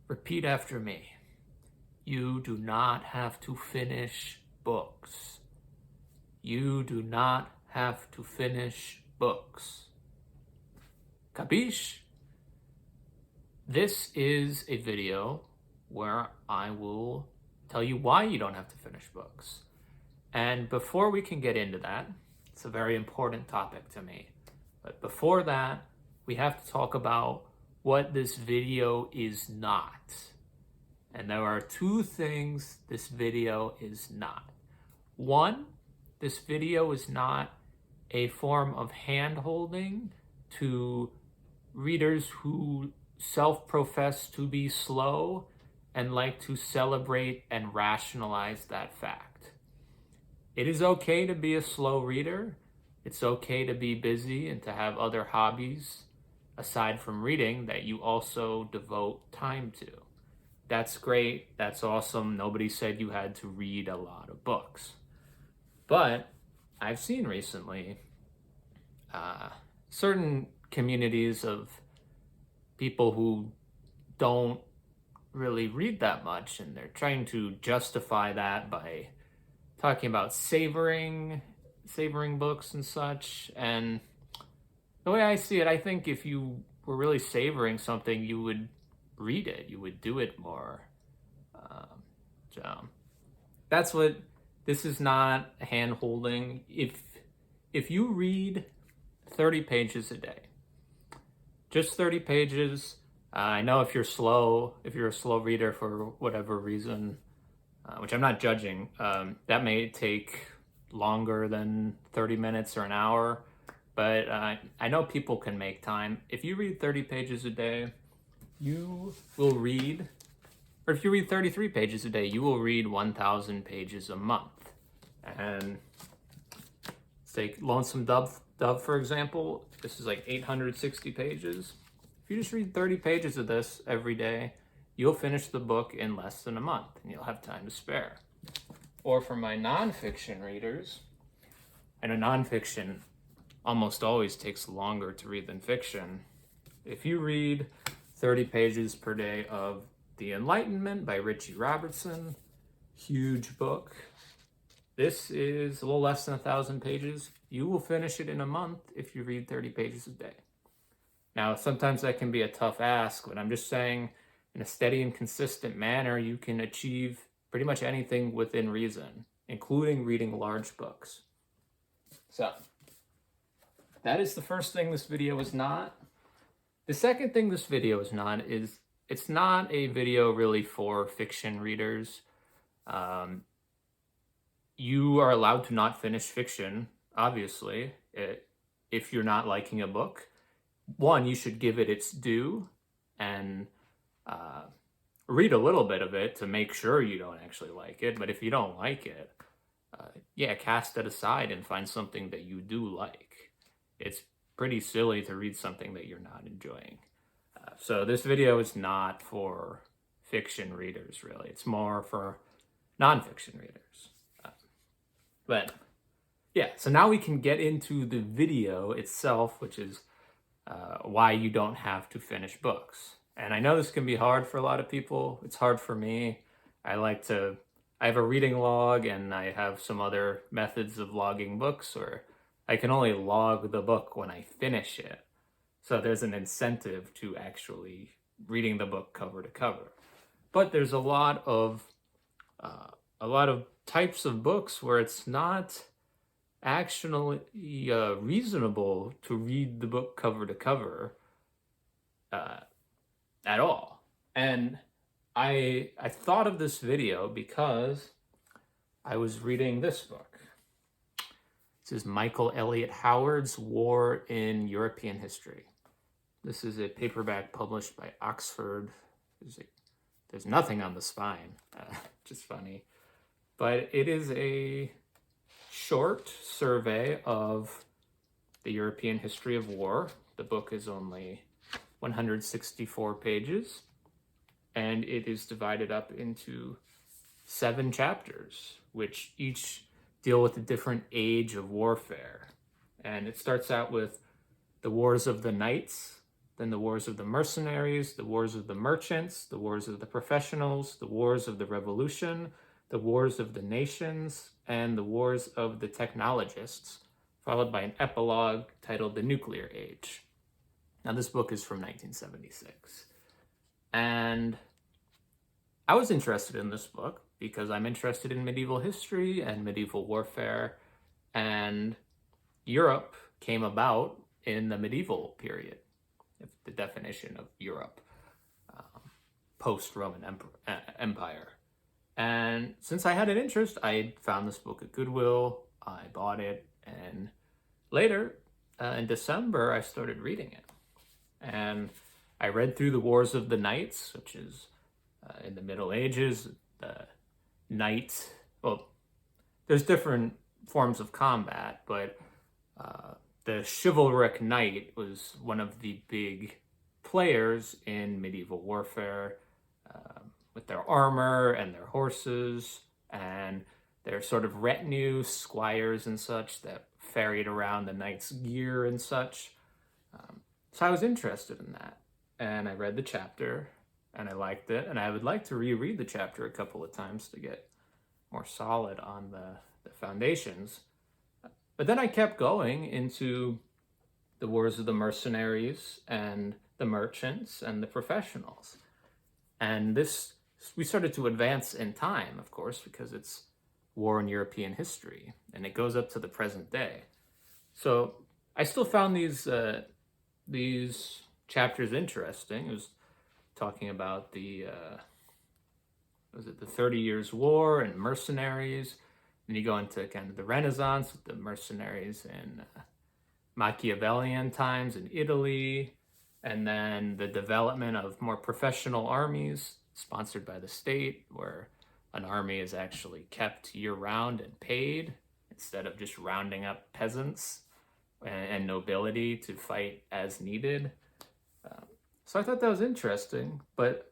Repeat after me. You do not have to finish books. You do not have to finish books. Capiche? This is a video where I will tell you why you don't have to finish books. And before we can get into that, it's a very important topic to me. But before that, we have to talk about what this video is not. And there are two things this video is not. One, this video is not a form of hand-holding to readers who self-profess to be slow and like to celebrate and rationalize that fact. It is okay to be a slow reader. It's okay to be busy and to have other hobbies aside from reading that you also devote time to. That's great. That's awesome. Nobody said you had to read a lot of books. But I've seen recently certain communities of people who don't really read that much, and they're trying to justify that by talking about savoring books and such. And the way I see it, I think if you were really savoring something, you would read it. You would do it more. So that's what this is not hand holding. If you read 30 pages a day, just 30 pages. I know if you're a slow reader for whatever reason, which I'm not judging, that may take longer than 30 minutes or an hour, but I know people can make time. If you read 30 pages a day, you will read, or if you read 33 pages a day, you will read 1,000 pages a month. And take Lonesome Dove, for example. This is like 860 pages. If you just read 30 pages of this every day, you'll finish the book in less than a month, and you'll have time to spare. Or for my nonfiction readers, and a nonfiction almost always takes longer to read than fiction. If you read 30 pages per day of The Enlightenment by Richie Robertson, huge book. This is a little less than 1,000 pages. You will finish it in a month if you read 30 pages a day. Now, sometimes that can be a tough ask, but I'm just saying in a steady and consistent manner, you can achieve pretty much anything within reason, including reading large books. So, that is the first thing this video is not. The second thing this video is not is it's not a video really for fiction readers. You are allowed to not finish fiction, obviously, if you're not liking a book. One, you should give it its due and read a little bit of it to make sure you don't actually like it. But if you don't like it, cast it aside and find something that you do like. It's pretty silly to read something that you're not enjoying. So this video is not for fiction readers, really. It's more for nonfiction readers. But yeah, so now we can get into the video itself, which is why you don't have to finish books. And I know this can be hard for a lot of people. It's hard for me. I have a reading log, and I have some other methods of logging books where I can only log the book when I finish it. So there's an incentive to actually reading the book cover to cover. But there's a lot of types of books where it's not actually reasonable to read the book cover to cover at all. And I thought of this video because I was reading this book. This is Michael Elliott Howard's War in European History. This is a paperback published by Oxford. There's nothing on the spine, just funny. But it is a short survey of the European history of war. The book is only 164 pages, and it is divided up into 7 chapters, which each deal with a different age of warfare. And it starts out with the Wars of the Knights, then the wars of the mercenaries, the wars of the merchants, the wars of the professionals, the wars of the revolution, the wars of the nations, and the wars of the technologists, followed by an epilogue titled The Nuclear Age. Now, this book is from 1976. And I was interested in this book because I'm interested in medieval history and medieval warfare, and Europe came about in the medieval period, if the definition of Europe, post-Roman Empire. And since I had an interest, I found this book at Goodwill, I bought it, and later, in December, I started reading it. And I read through the Wars of the Knights, which is in the Middle Ages, the knight, well, there's different forms of combat, but the chivalric knight was one of the big players in medieval warfare, with their armor and their horses and their sort of retinue, squires and such that ferried around the knight's gear and such. So I was interested in that, and I read the chapter, and I liked it, and I would like to reread the chapter a couple of times to get more solid on the foundations. But then I kept going into the wars of the mercenaries and the merchants and the professionals. And we started to advance in time, of course, because it's war in European history, and it goes up to the present day. So I still found these chapters interesting. It was talking about the 30 Years' War and mercenaries. Then you go into kind of the Renaissance with the mercenaries in Machiavellian times in Italy, and then the development of more professional armies sponsored by the state, where an army is actually kept year-round and paid instead of just rounding up peasants and nobility to fight as needed. So I thought that was interesting, but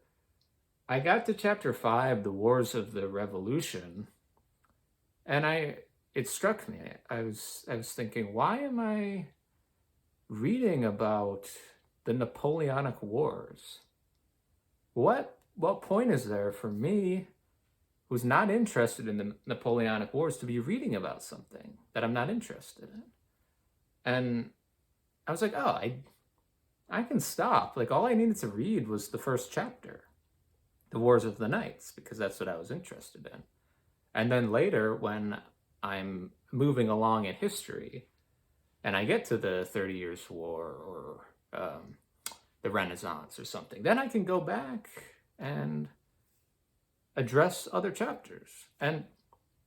I got to chapter 5, the Wars of the Revolution, and it struck me. I was thinking, why am I reading about the Napoleonic Wars? What point is there for me, who's not interested in the Napoleonic Wars, to be reading about something that I'm not interested in? And I was like, oh, I can stop. Like, all I needed to read was the first chapter, the Wars of the Knights, because that's what I was interested in. And then later, when I'm moving along in history, and I get to the 30 Years' War or the Renaissance or something, then I can go back and address other chapters. And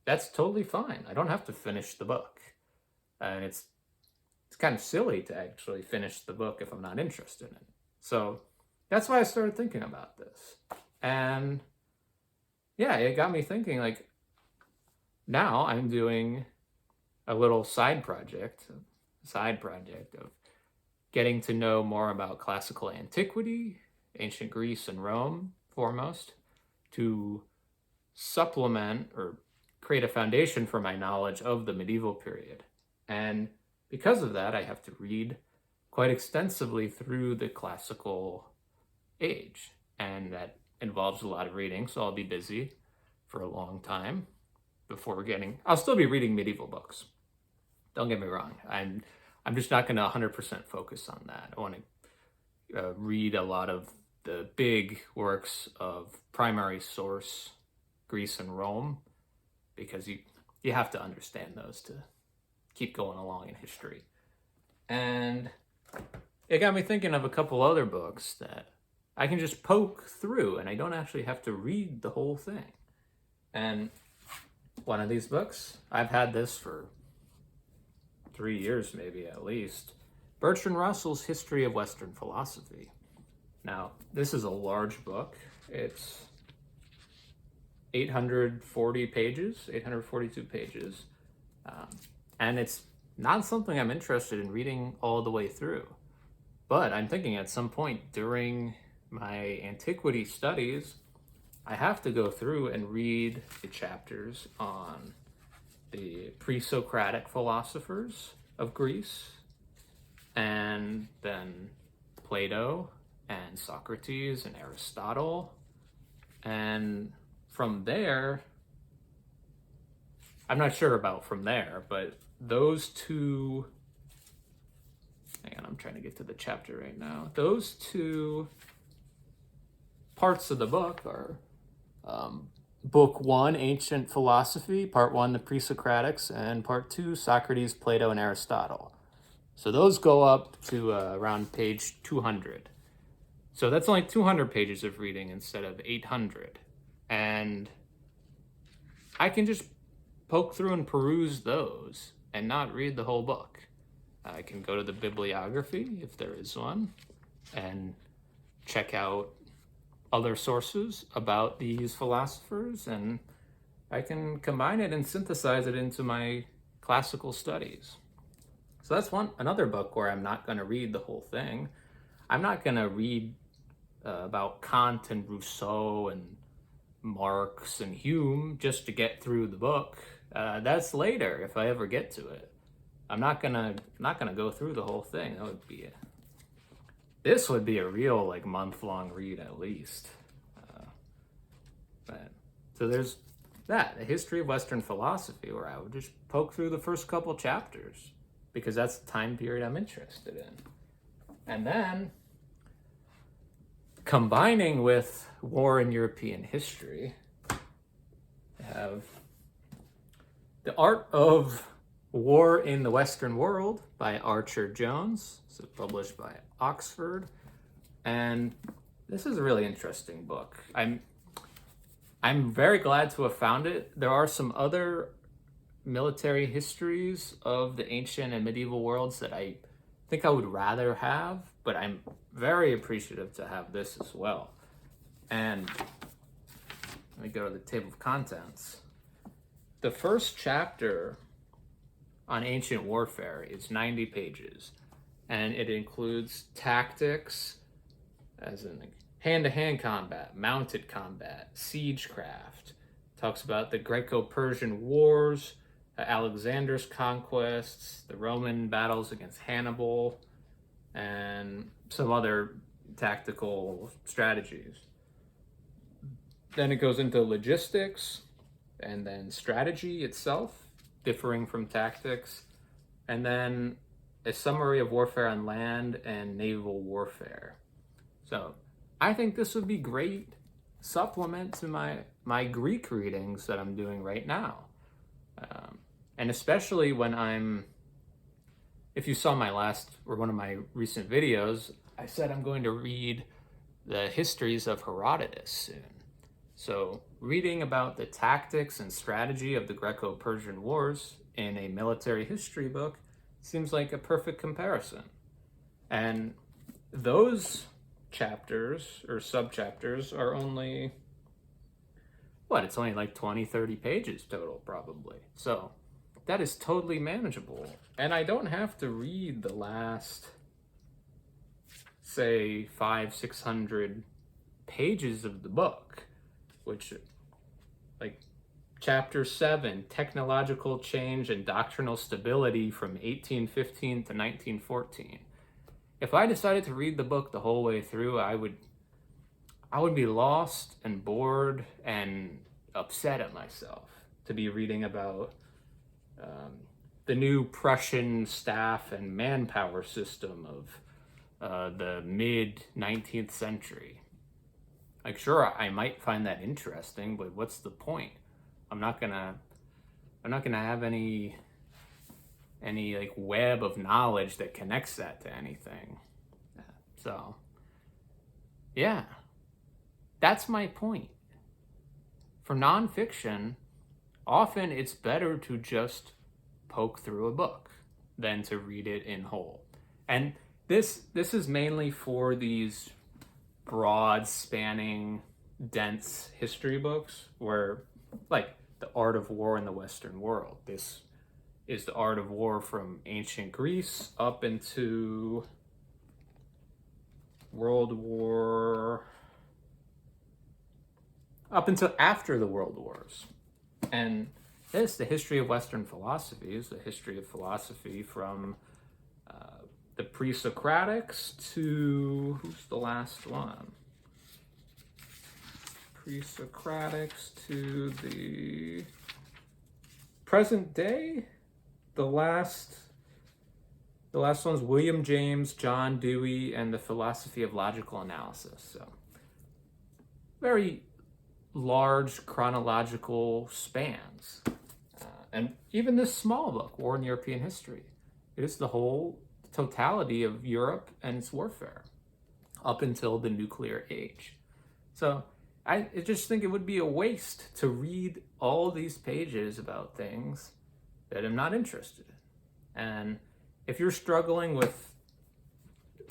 that's totally fine. I don't have to finish the book. And it's kind of silly to actually finish the book if I'm not interested in it. So that's why I started thinking about this. And yeah, it got me thinking, like, now I'm doing a little side project of getting to know more about classical antiquity, ancient Greece and Rome foremost, to supplement or create a foundation for my knowledge of the medieval period. And because of that, I have to read quite extensively through the classical age, and that involves a lot of reading, so I'll be busy for a long time before I'll still be reading medieval books. Don't get me wrong. I'm just not going to 100% focus on that. I want to read a lot of the big works of primary source Greece and Rome, because you have to understand those to keep going along in history. And it got me thinking of a couple other books that I can just poke through, and I don't actually have to read the whole thing. And one of these books, I've had this for 3 years maybe at least, Bertrand Russell's History of Western Philosophy. Now, this is a large book. It's 842 pages. And it's not something I'm interested in reading all the way through. But I'm thinking at some point during my antiquity studies, I have to go through and read the chapters on the pre-Socratic philosophers of Greece, and then Plato and Socrates and Aristotle. And from there, I'm not sure about from there, but those two, hang on, I'm trying to get to the chapter right now. Those two parts of the book are Book 1, Ancient Philosophy, Part 1, the Pre-Socratics, and Part 2, Socrates, Plato, and Aristotle. So those go up to around page 200. So that's only 200 pages of reading instead of 800. And I can just poke through and peruse those and not read the whole book. I can go to the bibliography, if there is one, and check out other sources about these philosophers, and I can combine it and synthesize it into my classical studies. So that's another book where I'm not going to read the whole thing. I'm not going to read about Kant and Rousseau and Marx and Hume just to get through the book. That's later if I ever get to it. I'm not gonna go through the whole thing. This would be a real month-long read at least. So there's that, the history of Western philosophy, where I would just poke through the first couple chapters because that's the time period I'm interested in. And then combining with war in European history, I have The Art of War in the Western World by Archer Jones. This is published by Oxford. And this is a really interesting book. I'm very glad to have found it. There are some other military histories of the ancient and medieval worlds that I think I would rather have, but I'm very appreciative to have this as well. And let me go to the table of contents. The first chapter on ancient warfare is 90 pages, and it includes tactics, as in hand-to-hand combat, mounted combat, siegecraft. Talks about the Greco-Persian Wars, Alexander's conquests, the Roman battles against Hannibal, and some other tactical strategies. Then it goes into logistics, and then strategy itself, differing from tactics, and then a summary of warfare on land and naval warfare. So I think this would be great supplement to my Greek readings that I'm doing right now. And especially when if you saw my one of my recent videos, I said I'm going to read the histories of Herodotus soon. So reading about the tactics and strategy of the Greco-Persian Wars in a military history book seems like a perfect comparison. And those chapters or subchapters are only, it's only 20, 30 pages total probably. So that is totally manageable. And I don't have to read the last, say, 500-600 pages of the book, which, chapter 7, technological change and doctrinal stability from 1815 to 1914. If I decided to read the book the whole way through, I would be lost and bored and upset at myself to be reading about the new Prussian staff and manpower system of the mid-19th century. Sure, I might find that interesting, but what's the point? I'm not gonna have any web of knowledge that connects that to anything. So yeah, that's my point. For nonfiction, often it's better to just poke through a book than to read it in whole. And this is mainly for these broad spanning dense history books where The Art of War in the Western World. This is the art of war from ancient Greece up into up until after the World Wars. And the history of Western philosophy is the history of philosophy from the pre-Socratics to, who's the last one? Pre-Socratics to the present day. The last one's William James, John Dewey, and the Philosophy of Logical Analysis. So very large chronological spans. And even this small book, War in European History, it is the whole totality of Europe and its warfare up until the nuclear age. So I just think it would be a waste to read all these pages about things that I'm not interested in. And if you're struggling with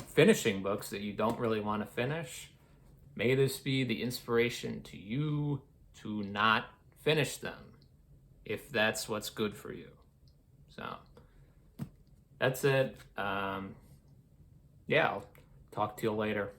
finishing books that you don't really want to finish, may this be the inspiration to you to not finish them, if that's what's good for you. So that's it. Yeah, I'll talk to you later.